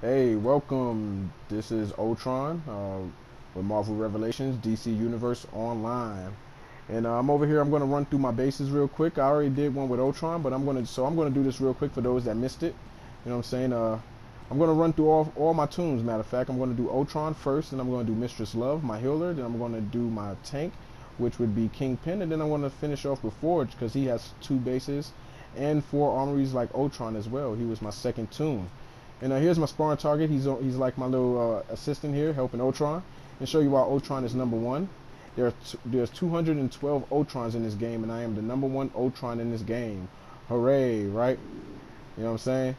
Hey, welcome. This is Ultron with Marvel Revelations DC Universe Online, and I'm over here. I'm going to run through my bases real quick. I already did one with Ultron, but I'm going to do this real quick for those that missed it. You know what I'm saying? I'm going to run through all my tunes. Matter of fact, I'm going to do Ultron first, and I'm going to do Mistress Love, my healer. Then I'm going to do my tank, which would be Kingpin, and then I'm going to finish off with Forge because he has two bases and four armories like Ultron as well. He was my second tune. And here's my sparring target. He's like my little assistant here, helping Ultron, and show you why Ultron is number one. There's 212 Ultrons in this game, and I am the number one Ultron in this game. Hooray, right? You know what I'm saying?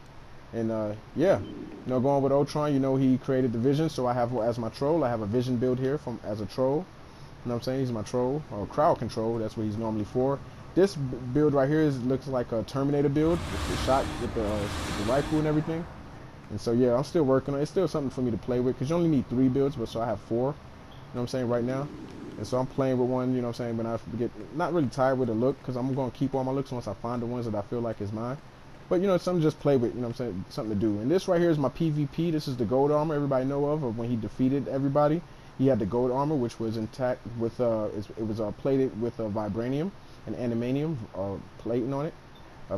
And yeah, going with Ultron, he created the Vision, so I have as my troll. I have a Vision build here as a troll. You know what I'm saying? He's my troll, or crowd control. That's what he's normally for. This build right here looks like a Terminator build with the shot with the rifle and everything. And so yeah, I'm still working on it. It's still something for me to play with because you only need 3 builds, but so I have 4. You know what I'm saying right now. And so I'm playing with one. You know what I'm saying. But I get not really tired with the look because I'm gonna keep all my looks once I find the ones that I feel like is mine. But it's something to just play with. You know what I'm saying. Something to do. And this right here is my PvP. This is the gold armor everybody know of when he defeated everybody. He had the gold armor, which was intact with it was plated with vibranium and animanium plating on it,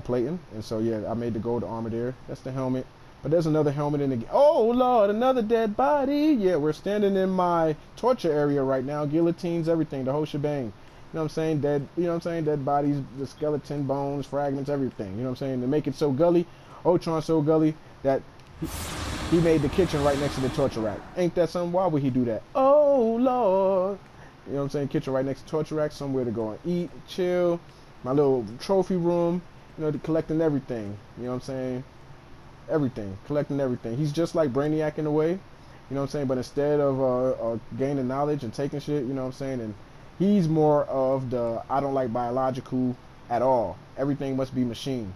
plating. And so yeah, I made the gold armor there. That's the helmet. But there's another helmet in the game. Oh Lord, another dead body. Yeah, we're standing in my torture area right now. Guillotines, everything, the whole shebang. You know what I'm saying? Dead, you know what I'm saying? Dead bodies, the skeleton, bones, fragments, everything. You know what I'm saying? To make it so gully, Ultron so gully that he made the kitchen right next to the torture rack. Ain't that something? Why would he do that? Oh Lord. You know what I'm saying? Kitchen right next to torture rack, somewhere to go and eat, chill. My little trophy room, collecting everything. You know what I'm saying? Everything, collecting everything. He's just like Brainiac in a way, you know what I'm saying, but instead of gaining knowledge and taking shit, you know what I'm saying, and he's more of the I don't like biological at all. Everything must be machine,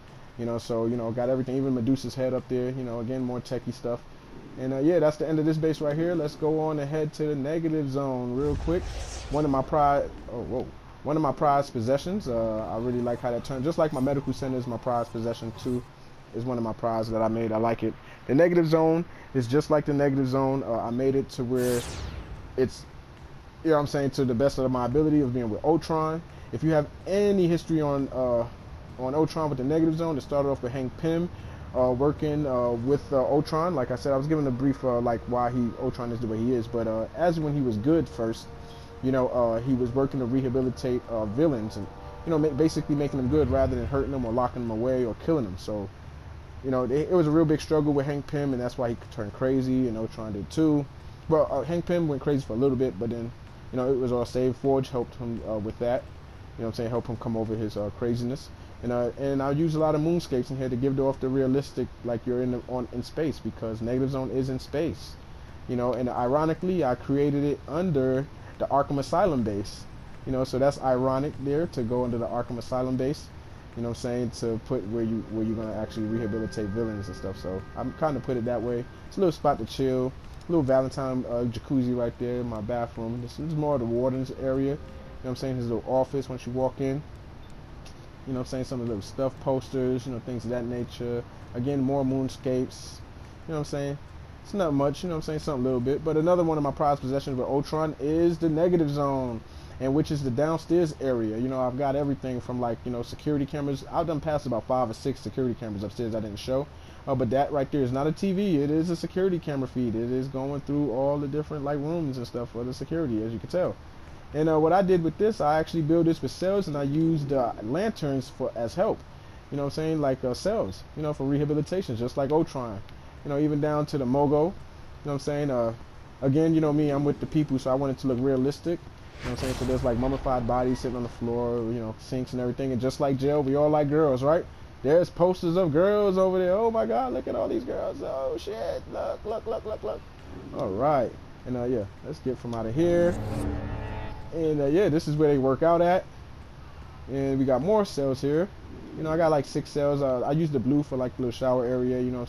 so got everything, even Medusa's head up there, again, more techie stuff. And yeah, that's the end of this base right here. Let's go on ahead to the negative zone real quick. One of my prized possessions. I really like how that turned, just like my medical center is my prized possession too. Is one of my prizes that I made. I like it. The negative zone is just like the negative zone. I made it to where it's, what I'm saying, to the best of my ability of being with Ultron. If you have any history on Ultron with the negative zone, it started off with Hank Pym working with Ultron. Like I said, I was giving a brief like why Ultron is the way he is. But as when he was good first, he was working to rehabilitate villains and basically making them good rather than hurting them or locking them away or killing them. So it was a real big struggle with Hank Pym, and that's why he turned crazy, and Ultron did too. Well, Hank Pym went crazy for a little bit, but then, it was all saved. Forge helped him with that, help him come over his craziness. And I use a lot of moonscapes in here to give off the realistic, like you're in space, because Negative Zone is in space. And ironically, I created it under the Arkham Asylum base. So that's ironic there, to go under the Arkham Asylum base. To put where you're gonna actually rehabilitate villains and stuff. So I'm kind of put it that way. It's a little spot to chill, a little Valentine jacuzzi right there in my bathroom. This is more of the warden's area. His little office once you walk in. Some of the little stuff posters, things of that nature. Again, more moonscapes. It's not much, something a little bit. But another one of my prized possessions with Ultron is the Negative Zone, and which is the downstairs area. I've got everything from like, security cameras. I've done past about 5 or 6 security cameras upstairs I didn't show. But that right there is not a TV. It is a security camera feed. It is going through all the different like rooms and stuff for the security, as you can tell. And what I did with this, I actually built this with cells, and I used lanterns as help. Like cells, for rehabilitation, just like Ultron. Even down to the Mogo. Again, me, I'm with the people, so I wanted to look realistic. So there's like mummified bodies sitting on the floor, sinks and everything. And just like jail, we all like girls, right? There's posters of girls over there. Oh my God, look at all these girls. Oh shit, look. All right. And yeah, let's get from out of here. And yeah, this is where they work out at. And we got more cells here. I got like 6 cells. I use the blue for like the little shower area, and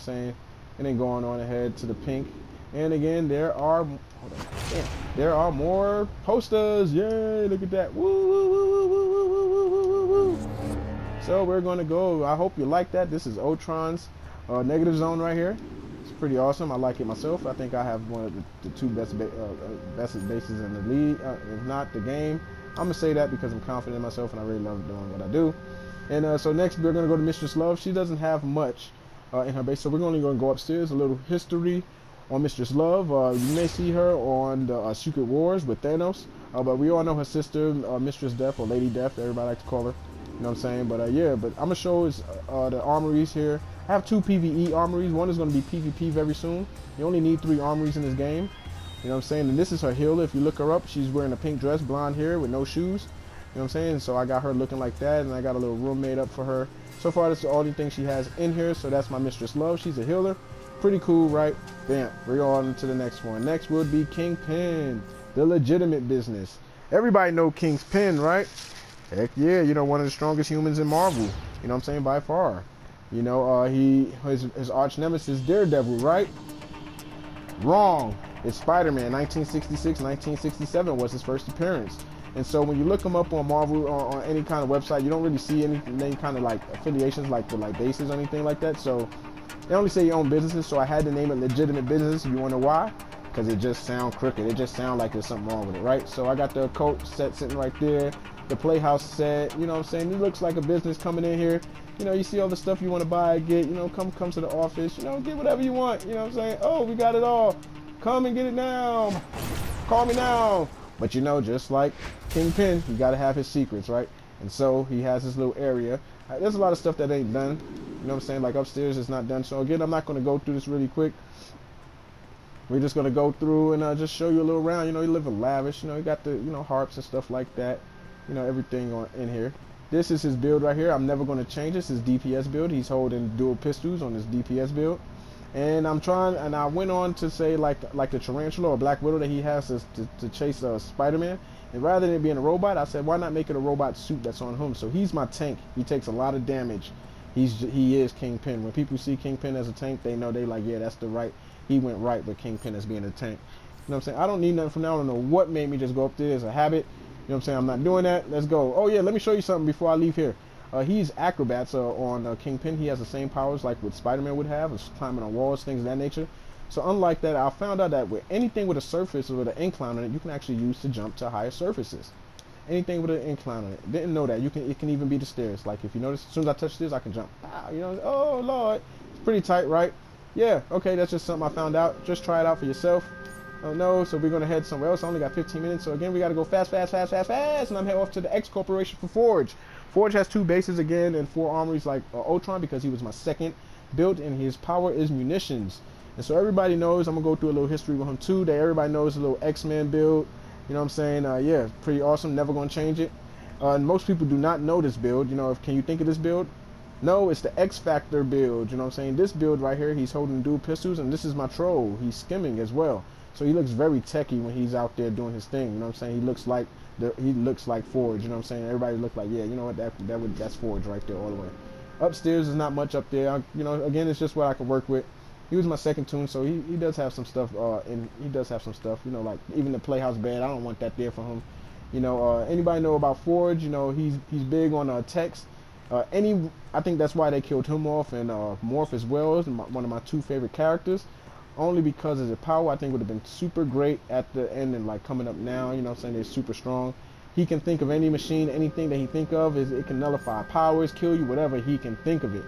then going on ahead to the pink. And again, there are more posters. Yay, look at that. Woo, woo, woo, woo, woo, woo, woo, woo, woo. So we're going to go. I hope you like that. This is Ultron's Negative Zone right here. It's pretty awesome. I like it myself. I think I have one of the two best bases in the league, if not the game. I'm gonna say that because I'm confident in myself and I really love doing what I do. And so next we're gonna go to Mistress Love. She doesn't have much in her base, so we're only gonna go upstairs. A little history on Mistress Love. You may see her on the Secret Wars with Thanos, but we all know her sister, Mistress Death, or Lady Death, everybody likes to call her. You know what I'm saying? But yeah, but I'm gonna show is the armories here. I have 2 PvE armories. One is gonna be PvP very soon. You only need 3 armories in this game. You know what I'm saying? And this is her healer. If you look her up, she's wearing a pink dress, blonde hair with no shoes. You know what I'm saying? So I got her looking like that, and I got a little room made up for her. So far, that's the only thing she has in here. So that's my Mistress Love. She's a healer. Pretty cool, right? Bam. We're on to the next one. Next would be Kingpin, the legitimate business. Everybody know Kingpin, right? Heck yeah, you know, one of the strongest humans in Marvel. You know what I'm saying? By far. You know, his arch nemesis, Daredevil, right? Wrong. It's Spider-Man. 1966, 1967 was his first appearance. And so when you look him up on Marvel or on any kind of website, you don't really see any kind of like affiliations like with like bases or anything like that. So they only say your own businesses. So I had to name it legitimate business. You wonder why? Because it just sounds crooked. It just sounds like there's something wrong with it, right? So I got the coat set sitting right there. The Playhouse set, you know what I'm saying? It looks like a business coming in here. You know, you see all the stuff you want to buy, get, you know, come to the office, you know, get whatever you want. You know what I'm saying? Oh, we got it all. Come and get it now. Call me now. But you know, just like Kingpin, you got to have his secrets, right? And so he has his little area. There's a lot of stuff that ain't done. You know what I'm saying? Like upstairs, it's not done. So again, I'm not going to go through this really quick. We're just going to go through and just show you a little round. You know, you live in lavish. You know, you got the, you know, harps and stuff like that. You know, everything in here. This is his build right here. I'm never going to change this. His DPS build. He's holding dual pistols on his DPS build. And I'm trying, and I went on to say like the Tarantula or Black Widow that he has to chase Spider-Man. And rather than it being a robot, I said, why not make it a robot suit that's on him? So he's my tank. He takes a lot of damage. He is Kingpin. When people see Kingpin as a tank, they know they like, yeah, that's the right. He went right with Kingpin as being a tank. You know what I'm saying? I don't need nothing from now. I don't know what made me just go up there as a habit. You know what I'm saying? I'm not doing that. Let's go. Oh yeah, let me show you something before I leave here. He's acrobats on Kingpin. He has the same powers like what Spider-Man would have, climbing on walls, things of that nature. So unlike that, I found out that with anything with a surface or with an incline on it, you can actually use to jump to higher surfaces. Anything with an incline on it. Didn't know that. It can even be the stairs. Like if you notice, as soon as I touch stairs, I can jump. Wow, you know, oh Lord, it's pretty tight, right? Yeah. Okay, that's just something I found out. Just try it out for yourself. Oh no, so we're gonna head somewhere else. I only got 15 minutes, so again we gotta go fast, and I'm heading off to the X Corporation for Forge. Forge has 2 bases again and 4 armories like Ultron because he was my second build, and his power is munitions. And so everybody knows, I'm gonna go through a little history with him too. That everybody knows a little X-Men build. You know what I'm saying? Yeah, pretty awesome. Never gonna change it. And most people do not know this build. You know, can you think of this build? No, it's the X Factor build. You know what I'm saying? This build right here, he's holding dual pistols, and this is my troll. He's skimming as well. So he looks very techie when he's out there doing his thing. You know what I'm saying? He looks like Forge. You know what I'm saying? Everybody look like, yeah, you know what? That's Forge right there all the way. Upstairs is not much up there. You know, again, it's just what I can work with. He was my second tune, so he does have some stuff. And he does have some stuff. You know, like even the Playhouse bed. I don't want that there for him. You know, anybody know about Forge? You know, he's big on text. I think that's why they killed him off, and Morph as well is one of my 2 favorite characters. Only because of the power, I think would have been super great at the end and like coming up now. You know what I'm saying? They're super strong. He can think of any machine, anything that he think of, it can nullify powers, kill you, whatever, he can think of it.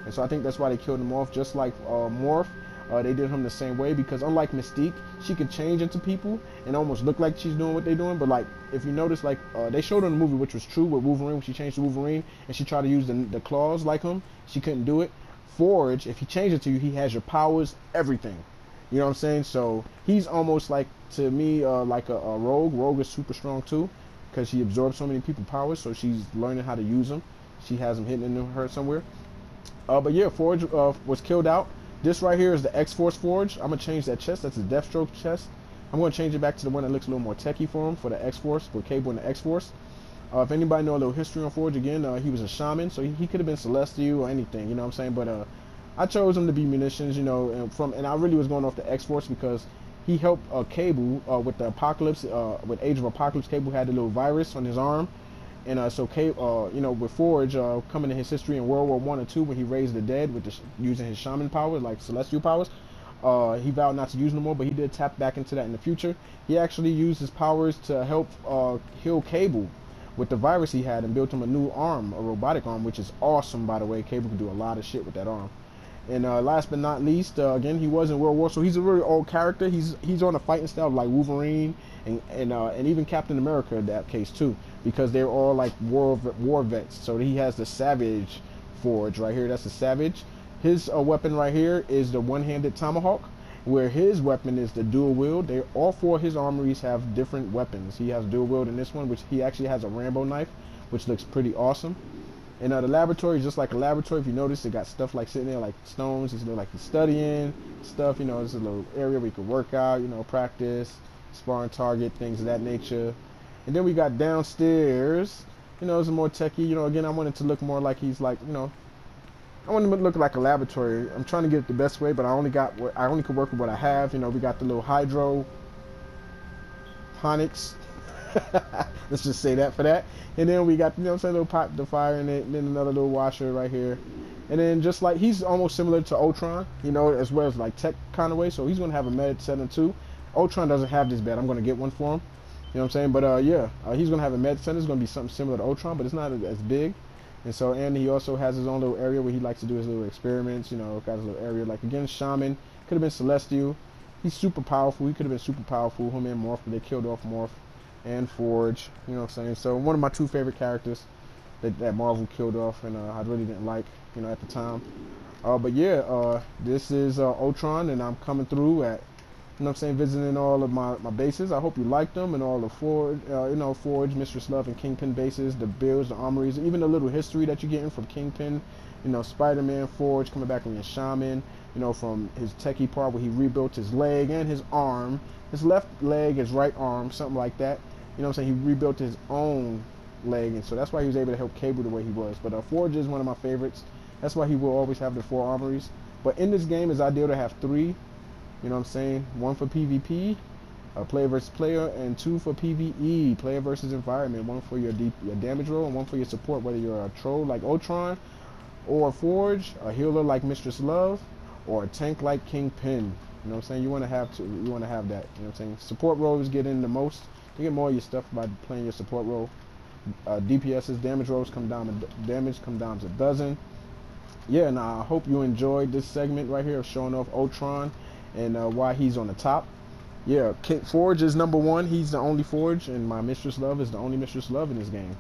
And so I think that's why they killed him off, just like Morph. They did him the same way because unlike Mystique, she can change into people and almost look like she's doing what they're doing. But like, if you notice, like they showed in the movie, which was true with Wolverine, when she changed to Wolverine and she tried to use the claws like him, she couldn't do it. Forge, if he changes it to you, he has your powers, everything. You know what I'm saying? So he's almost like, to me, like a Rogue. Rogue is super strong too because she absorbs so many people's powers, so she's learning how to use them. She has them hidden in her somewhere. But yeah, Forge was killed out. This right here is the X-Force Forge. I'm going to change that chest. That's a Deathstroke chest. I'm going to change it back to the one that looks a little more techie for him, for the X-Force, for Cable and the X-Force. If anybody know a little history on Forge, again, he was a shaman, so he could have been Celestial or anything, you know what I'm saying? But I chose him to be munitions, you know, and I really was going off the X-Force because he helped Cable with the Apocalypse, with Age of Apocalypse. Cable had a little virus on his arm. And so, you know, with Forge coming to his history in World War I and II when he raised the dead with using his shaman powers, like celestial powers, he vowed not to use no more, but he did tap back into that in the future. He actually used his powers to help heal Cable with the virus he had and built him a new arm, a robotic arm, which is awesome, by the way. Cable can do a lot of shit with that arm. And last but not least, again, he was in World War, so he's a really old character. He's on a fighting style like Wolverine and even Captain America in that case too, because they're all like war vets. So he has the Savage Forge right here. That's the Savage. His weapon right here is the one-handed tomahawk, where his weapon is the dual wield. They all four of his armories have different weapons. He has dual wield in this one, which he actually has a Rambo knife, which looks pretty awesome. And the laboratory is just like a laboratory. If you notice, it got stuff like sitting there like stones. It's like he's studying stuff. You know, it's a little area where you can work out, you know, practice, sparring target, things of that nature. And then we got downstairs. You know, it's more techie. You know, again, I want it to look more like he's like, you know, I want him to look like a laboratory. I'm trying to get it the best way, but I only can work with what I have. You know, we got the little hydroponics. Let's just say that for that. And then we got, you know, a little pot to fire in it, and then another little washer right here. And then just like he's almost similar to Ultron, you know, as well as like tech kind of way. So he's gonna have a med center too. Ultron doesn't have this bed. I'm gonna get one for him. You know what I'm saying? But yeah, he's gonna have a med center. It's gonna be something similar to Ultron, but it's not as big. And so, and he also has his own little area where he likes to do his little experiments. You know, got his little area. Like again, Shaman could have been Celestial. He's super powerful. He could have been super powerful. Him and Morph, but they killed off Morph and Forge, you know what I'm saying? So one of my two favorite characters that Marvel killed off, and I really didn't like, you know, at the time. But yeah, this is Ultron, and I'm coming through at, you know what I'm saying, visiting all of my bases. I hope you liked them, and all the Forge, you know, Forge, Mistress Love, and Kingpin bases, the builds, the armories, even the little history that you're getting from Kingpin, you know, Spider-Man, Forge, coming back from your Shaman, you know, from his techie part where he rebuilt his leg and his arm, his left leg, his right arm, something like that. You know what I'm saying? He rebuilt his own leg, and so that's why he was able to help Cable the way he was. But Forge is one of my favorites. That's why he will always have the 4 armories. But in this game, it's ideal to have 3. You know what I'm saying? 1 for PvP, player versus player, and 2 for PvE, player versus environment. 1 for your damage roll, and 1 for your support, whether you're a troll like Ultron, or a Forge, a healer like Mistress Love, or a tank like Kingpin. You know what I'm saying? You want to have that. You know what I'm saying? Support roles get in the most. You get more of your stuff by playing your support role. DPS's damage rolls come down to a dozen. Yeah, and I hope you enjoyed this segment right here of showing off Ultron and why he's on the top. Yeah, Forge is number 1. He's the only Forge, and my Mistress Love is the only Mistress Love in this game.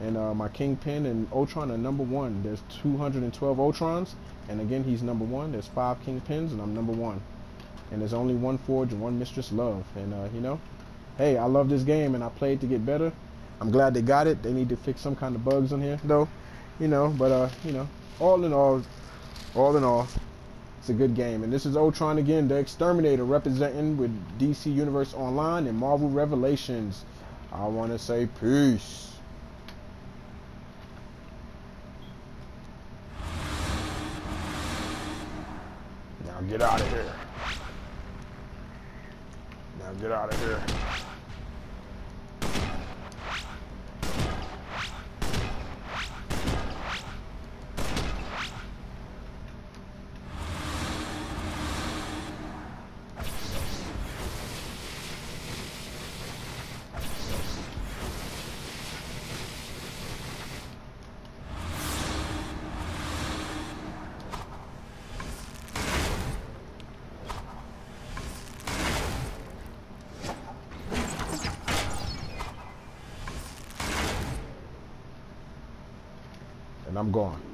And my Kingpin and Ultron are number 1. There's 212 Ultrons, and again, he's number 1. There's 5 Kingpins, and I'm number 1. And there's only 1 Forge and 1 Mistress Love. And you know, hey, I love this game, and I played to get better. I'm glad they got it. They need to fix some kind of bugs on here, though. You know, but you know, all in all, it's a good game. And this is Ultron again, the Exterminator, representing with DC Universe Online and Marvel Revelations. I want to say peace. Now get out of here. Now get out of here. And I'm gone.